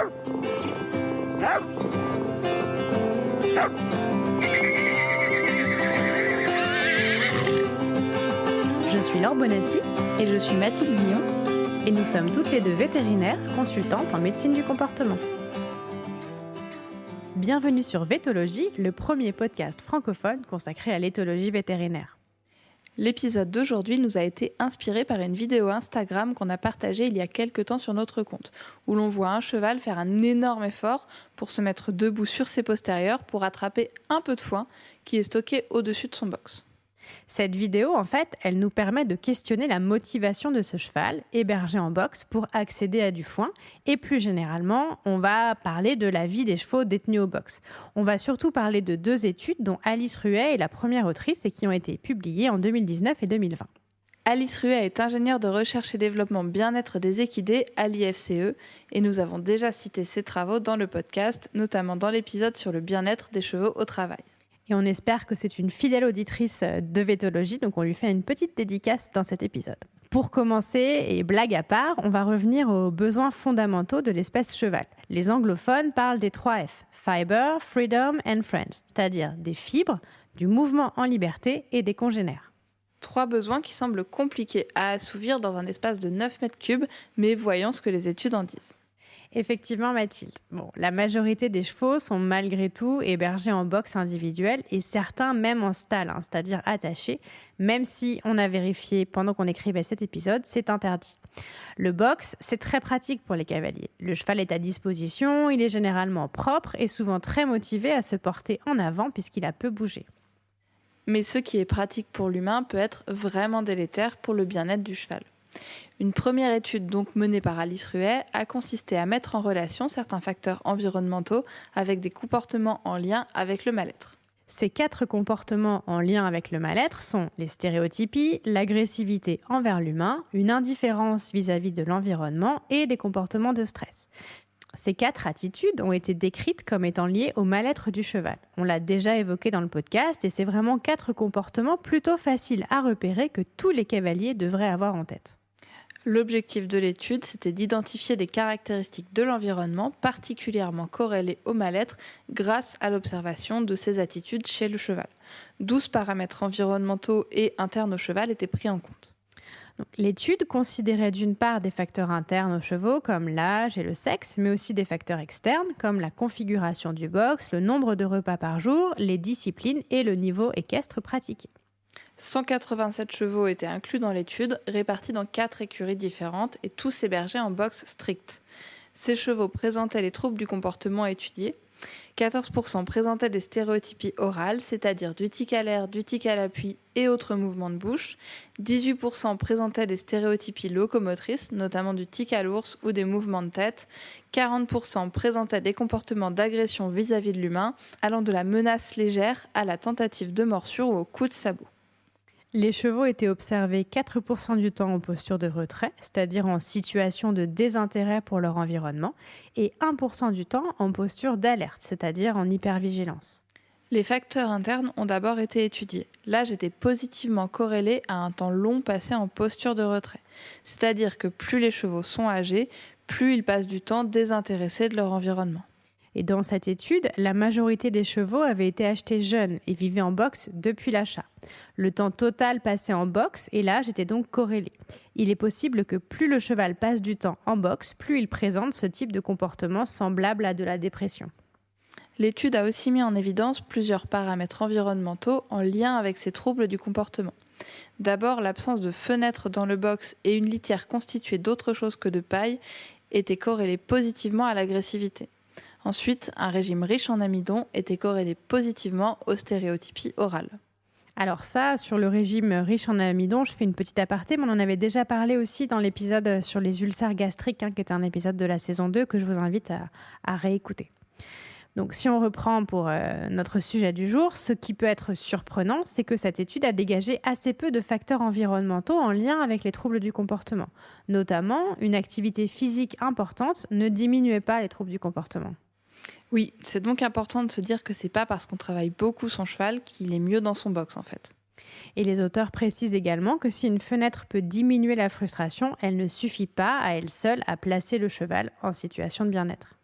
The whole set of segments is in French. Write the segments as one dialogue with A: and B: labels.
A: Je suis Laure Bonatti
B: et je suis Mathilde Guillon
A: et nous sommes toutes les deux vétérinaires consultantes en médecine du comportement. Bienvenue sur Vétologie, le premier podcast francophone consacré à l'éthologie vétérinaire.
B: L'épisode d'aujourd'hui nous a été inspiré par une vidéo Instagram qu'on a partagée il y a quelques temps sur notre compte, où l'on voit un cheval faire un énorme effort pour se mettre debout sur ses postérieurs pour attraper un peu de foin qui est stocké au-dessus de son box.
A: Cette vidéo, en fait, elle nous permet de questionner la motivation de ce cheval hébergé en box pour accéder à du foin. Et plus généralement, on va parler de la vie des chevaux détenus au box. On va surtout parler de 2 études dont Alice Ruet est la première autrice et qui ont été publiées en 2019 et 2020.
B: Alice Ruet est ingénieure de recherche et développement bien-être des équidés à l'IFCE et nous avons déjà cité ses travaux dans le podcast, notamment dans l'épisode sur le bien-être des chevaux au travail.
A: Et on espère que c'est une fidèle auditrice de Vétologie, donc on lui fait une petite dédicace dans cet épisode. Pour commencer, et blague à part, on va revenir aux besoins fondamentaux de l'espèce cheval. Les anglophones parlent des 3 F, Fiber, Freedom and Friends, c'est-à-dire des fibres, du mouvement en liberté et des congénères.
B: 3 besoins qui semblent compliqués à assouvir dans un espace de 9 mètres cubes, mais voyons ce que les études en disent.
A: Effectivement, Mathilde. La majorité des chevaux sont malgré tout hébergés en box individuel et certains même en stall, c'est-à-dire attachés, même si on a vérifié pendant qu'on écrivait cet épisode, c'est interdit. Le box, c'est très pratique pour les cavaliers. Le cheval est à disposition, il est généralement propre et souvent très motivé à se porter en avant puisqu'il a peu bougé.
B: Mais ce qui est pratique pour l'humain peut être vraiment délétère pour le bien-être du cheval. Une première étude donc menée par Alice Ruet a consisté à mettre en relation certains facteurs environnementaux avec des comportements en lien avec le mal-être.
A: Ces 4 comportements en lien avec le mal-être sont les stéréotypies, l'agressivité envers l'humain, une indifférence vis-à-vis de l'environnement et des comportements de stress. Ces 4 attitudes ont été décrites comme étant liées au mal-être du cheval. On l'a déjà évoqué dans le podcast et c'est vraiment 4 comportements plutôt faciles à repérer que tous les cavaliers devraient avoir en tête.
B: L'objectif de l'étude, c'était d'identifier des caractéristiques de l'environnement particulièrement corrélées au mal-être grâce à l'observation de ces attitudes chez le cheval. 12 paramètres environnementaux et internes au cheval étaient pris en compte.
A: Donc, l'étude considérait d'une part des facteurs internes aux chevaux comme l'âge et le sexe, mais aussi des facteurs externes comme la configuration du box, le nombre de repas par jour, les disciplines et le niveau équestre pratiqué.
B: 187 chevaux étaient inclus dans l'étude, répartis dans 4 écuries différentes et tous hébergés en box stricte. Ces chevaux présentaient les troubles du comportement étudiés. 14% présentaient des stéréotypies orales, c'est-à-dire du tic à l'air, du tic à l'appui et autres mouvements de bouche. 18% présentaient des stéréotypies locomotrices, notamment du tic à l'ours ou des mouvements de tête. 40% présentaient des comportements d'agression vis-à-vis de l'humain, allant de la menace légère à la tentative de morsure ou au coup de sabot.
A: Les chevaux étaient observés 4% du temps en posture de retrait, c'est-à-dire en situation de désintérêt pour leur environnement, et 1% du temps en posture d'alerte, c'est-à-dire en hypervigilance.
B: Les facteurs internes ont d'abord été étudiés. L'âge était positivement corrélé à un temps long passé en posture de retrait. C'est-à-dire que plus les chevaux sont âgés, plus ils passent du temps désintéressés de leur environnement.
A: Et dans cette étude, la majorité des chevaux avaient été achetés jeunes et vivaient en box depuis l'achat. Le temps total passé en box et l'âge étaient donc corrélés. Il est possible que plus le cheval passe du temps en box, plus il présente ce type de comportement semblable à de la dépression.
B: L'étude a aussi mis en évidence plusieurs paramètres environnementaux en lien avec ces troubles du comportement. D'abord, l'absence de fenêtres dans le box et une litière constituée d'autre chose que de paille étaient corrélées positivement à l'agressivité. Ensuite, un régime riche en amidon était corrélé positivement aux stéréotypies orales.
A: Alors ça, sur le régime riche en amidon, je fais une petite aparté, mais on en avait déjà parlé aussi dans l'épisode sur les ulcères gastriques, qui était un épisode de la saison 2 que je vous invite à réécouter. Donc si on reprend pour notre sujet du jour, ce qui peut être surprenant, c'est que cette étude a dégagé assez peu de facteurs environnementaux en lien avec les troubles du comportement. Notamment, une activité physique importante ne diminuait pas les troubles du comportement.
B: Oui, c'est donc important de se dire que c'est pas parce qu'on travaille beaucoup son cheval qu'il est mieux dans son box en fait.
A: Et les auteurs précisent également que si une fenêtre peut diminuer la frustration, elle ne suffit pas à elle seule à placer le cheval en situation de bien-être.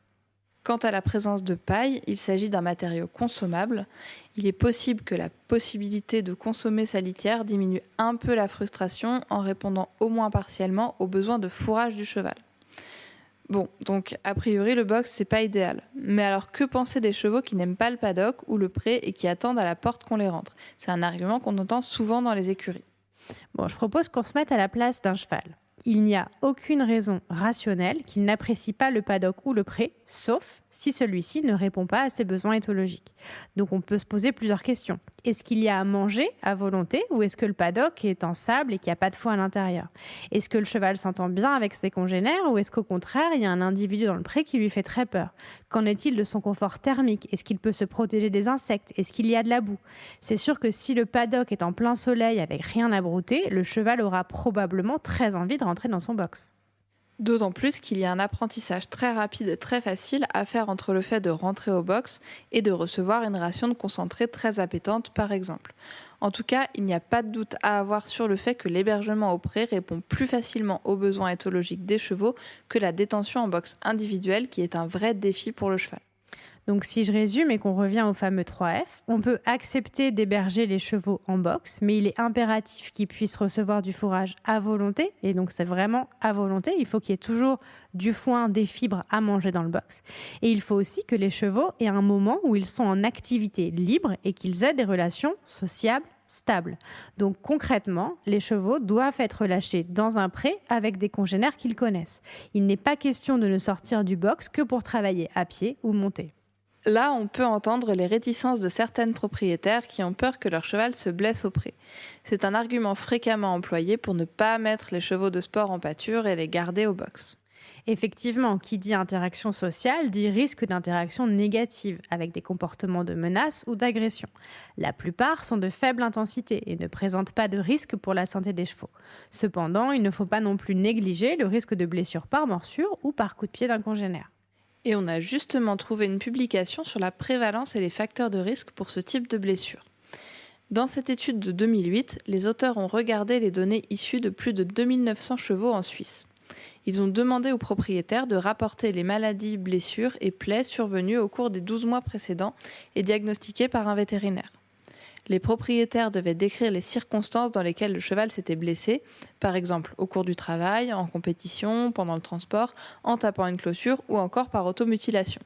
B: Quant à la présence de paille, il s'agit d'un matériau consommable. Il est possible que la possibilité de consommer sa litière diminue un peu la frustration en répondant au moins partiellement aux besoins de fourrage du cheval. Bon, donc a priori le box c'est pas idéal. Mais alors que penser des chevaux qui n'aiment pas le paddock ou le pré et qui attendent à la porte qu'on les rentre? C'est un argument qu'on entend souvent dans les écuries.
A: Bon, je propose qu'on se mette à la place d'un cheval. Il n'y a aucune raison rationnelle qu'il n'apprécie pas le paddock ou le pré, sauf si celui-ci ne répond pas à ses besoins éthologiques. Donc on peut se poser plusieurs questions. Est-ce qu'il y a à manger à volonté ou est-ce que le paddock est en sable et qu'il n'y a pas de foin à l'intérieur? Est-ce que le cheval s'entend bien avec ses congénères ou est-ce qu'au contraire, il y a un individu dans le pré qui lui fait très peur? Qu'en est-il de son confort thermique? Est-ce qu'il peut se protéger des insectes? Est-ce qu'il y a de la boue? C'est sûr que si le paddock est en plein soleil avec rien à brouter, le cheval aura probablement très envie de rentrer dans son box.
B: D'autant plus qu'il y a un apprentissage très rapide et très facile à faire entre le fait de rentrer au box et de recevoir une ration de concentré très appétante par exemple. En tout cas, il n'y a pas de doute à avoir sur le fait que l'hébergement au pré répond plus facilement aux besoins éthologiques des chevaux que la détention en box individuelle qui est un vrai défi pour le cheval.
A: Donc si je résume et qu'on revient au fameux 3F, on peut accepter d'héberger les chevaux en box, mais il est impératif qu'ils puissent recevoir du fourrage à volonté, et donc c'est vraiment à volonté, il faut qu'il y ait toujours du foin, des fibres à manger dans le box. Et il faut aussi que les chevaux aient un moment où ils sont en activité libre et qu'ils aient des relations sociables stables. Donc concrètement, les chevaux doivent être lâchés dans un pré avec des congénères qu'ils connaissent. Il n'est pas question de ne sortir du box que pour travailler à pied ou monter.
B: Là, on peut entendre les réticences de certaines propriétaires qui ont peur que leur cheval se blesse au pré. C'est un argument fréquemment employé pour ne pas mettre les chevaux de sport en pâture et les garder au box.
A: Effectivement, qui dit interaction sociale dit risque d'interaction négative avec des comportements de menace ou d'agression. La plupart sont de faible intensité et ne présentent pas de risque pour la santé des chevaux. Cependant, il ne faut pas non plus négliger le risque de blessure par morsure ou par coup de pied d'un congénère.
B: Et on a justement trouvé une publication sur la prévalence et les facteurs de risque pour ce type de blessure. Dans cette étude de 2008, les auteurs ont regardé les données issues de plus de 2900 chevaux en Suisse. Ils ont demandé aux propriétaires de rapporter les maladies, blessures et plaies survenues au cours des 12 mois précédents et diagnostiquées par un vétérinaire. Les propriétaires devaient décrire les circonstances dans lesquelles le cheval s'était blessé, par exemple au cours du travail, en compétition, pendant le transport, en tapant une clôture ou encore par automutilation.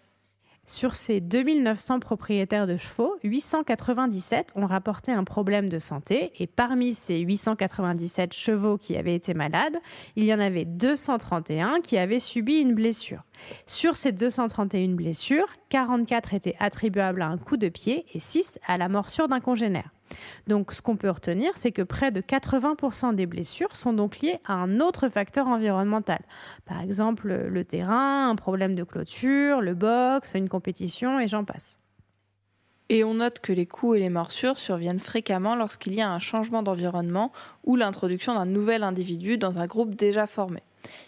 A: Sur ces 2900 propriétaires de chevaux, 897 ont rapporté un problème de santé et parmi ces 897 chevaux qui avaient été malades, il y en avait 231 qui avaient subi une blessure. Sur ces 231 blessures, 44 étaient attribuables à un coup de pied et 6 à la morsure d'un congénère. Donc ce qu'on peut retenir, c'est que près de 80% des blessures sont donc liées à un autre facteur environnemental. Par exemple, le terrain, un problème de clôture, le box, une compétition et j'en passe.
B: Et on note que les coups et les morsures surviennent fréquemment lorsqu'il y a un changement d'environnement ou l'introduction d'un nouvel individu dans un groupe déjà formé.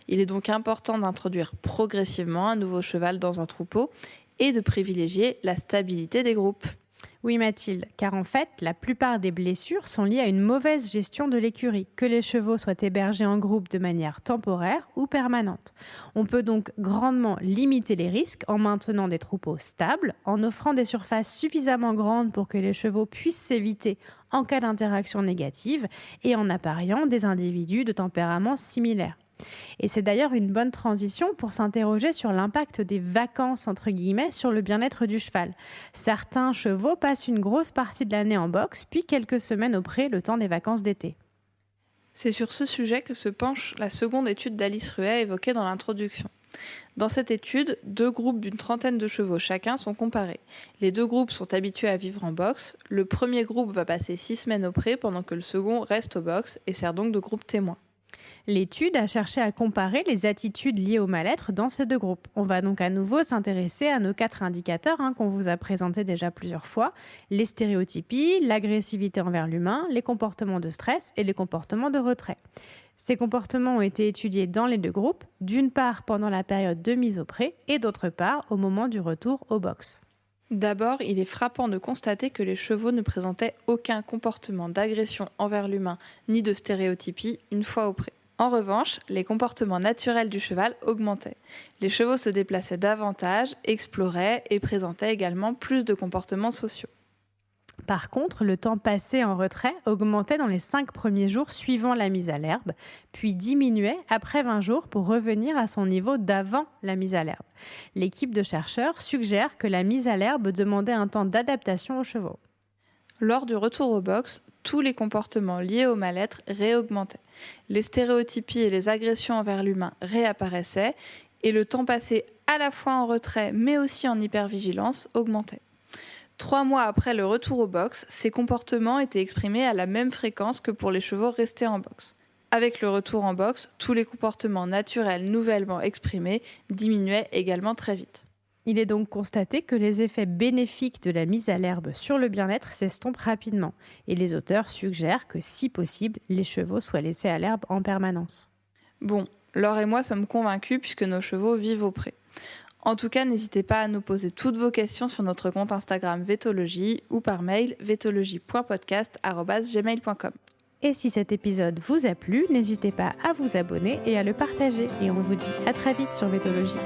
B: Il est donc important d'introduire progressivement un nouveau cheval dans un troupeau et de privilégier la stabilité des groupes.
A: Oui Mathilde, car en fait, la plupart des blessures sont liées à une mauvaise gestion de l'écurie, que les chevaux soient hébergés en groupe de manière temporaire ou permanente. On peut donc grandement limiter les risques en maintenant des troupeaux stables, en offrant des surfaces suffisamment grandes pour que les chevaux puissent s'éviter en cas d'interaction négative et en appariant des individus de tempérament similaire. Et c'est d'ailleurs une bonne transition pour s'interroger sur l'impact des vacances entre guillemets sur le bien-être du cheval. Certains chevaux passent une grosse partie de l'année en boxe, puis quelques semaines au pré le temps des vacances d'été.
B: C'est sur ce sujet que se penche la seconde étude d'Alice Ruet évoquée dans l'introduction. Dans cette étude, 2 groupes d'une trentaine de chevaux chacun sont comparés. Les 2 groupes sont habitués à vivre en boxe. Le premier groupe va passer 6 semaines au pré pendant que le second reste au boxe et sert donc de groupe témoin.
A: L'étude a cherché à comparer les attitudes liées au mal-être dans ces 2 groupes. On va donc à nouveau s'intéresser à nos 4 indicateurs qu'on vous a présentés déjà plusieurs fois. Les stéréotypies, l'agressivité envers l'humain, les comportements de stress et les comportements de retrait. Ces comportements ont été étudiés dans les 2 groupes, d'une part pendant la période de mise au pré et d'autre part au moment du retour au box.
B: D'abord, il est frappant de constater que les chevaux ne présentaient aucun comportement d'agression envers l'humain ni de stéréotypie une fois au pré. En revanche, les comportements naturels du cheval augmentaient. Les chevaux se déplaçaient davantage, exploraient et présentaient également plus de comportements sociaux.
A: Par contre, le temps passé en retrait augmentait dans les 5 premiers jours suivant la mise à l'herbe, puis diminuait après 20 jours pour revenir à son niveau d'avant la mise à l'herbe. L'équipe de chercheurs suggère que la mise à l'herbe demandait un temps d'adaptation aux chevaux.
B: Lors du retour au box, tous les comportements liés au mal-être réaugmentaient. Les stéréotypies et les agressions envers l'humain réapparaissaient et le temps passé à la fois en retrait mais aussi en hypervigilance augmentait. 3 mois après le retour au box, ces comportements étaient exprimés à la même fréquence que pour les chevaux restés en box. Avec le retour en box, tous les comportements naturels nouvellement exprimés diminuaient également très vite.
A: Il est donc constaté que les effets bénéfiques de la mise à l'herbe sur le bien-être s'estompent rapidement et les auteurs suggèrent que, si possible, les chevaux soient laissés à l'herbe en permanence.
B: Bon, Laure et moi sommes convaincus puisque nos chevaux vivent au pré. En tout cas, n'hésitez pas à nous poser toutes vos questions sur notre compte Instagram Vétologie ou par mail vétologie.podcast@gmail.com.
A: Et si cet épisode vous a plu, n'hésitez pas à vous abonner et à le partager. Et on vous dit à très vite sur Vétologie.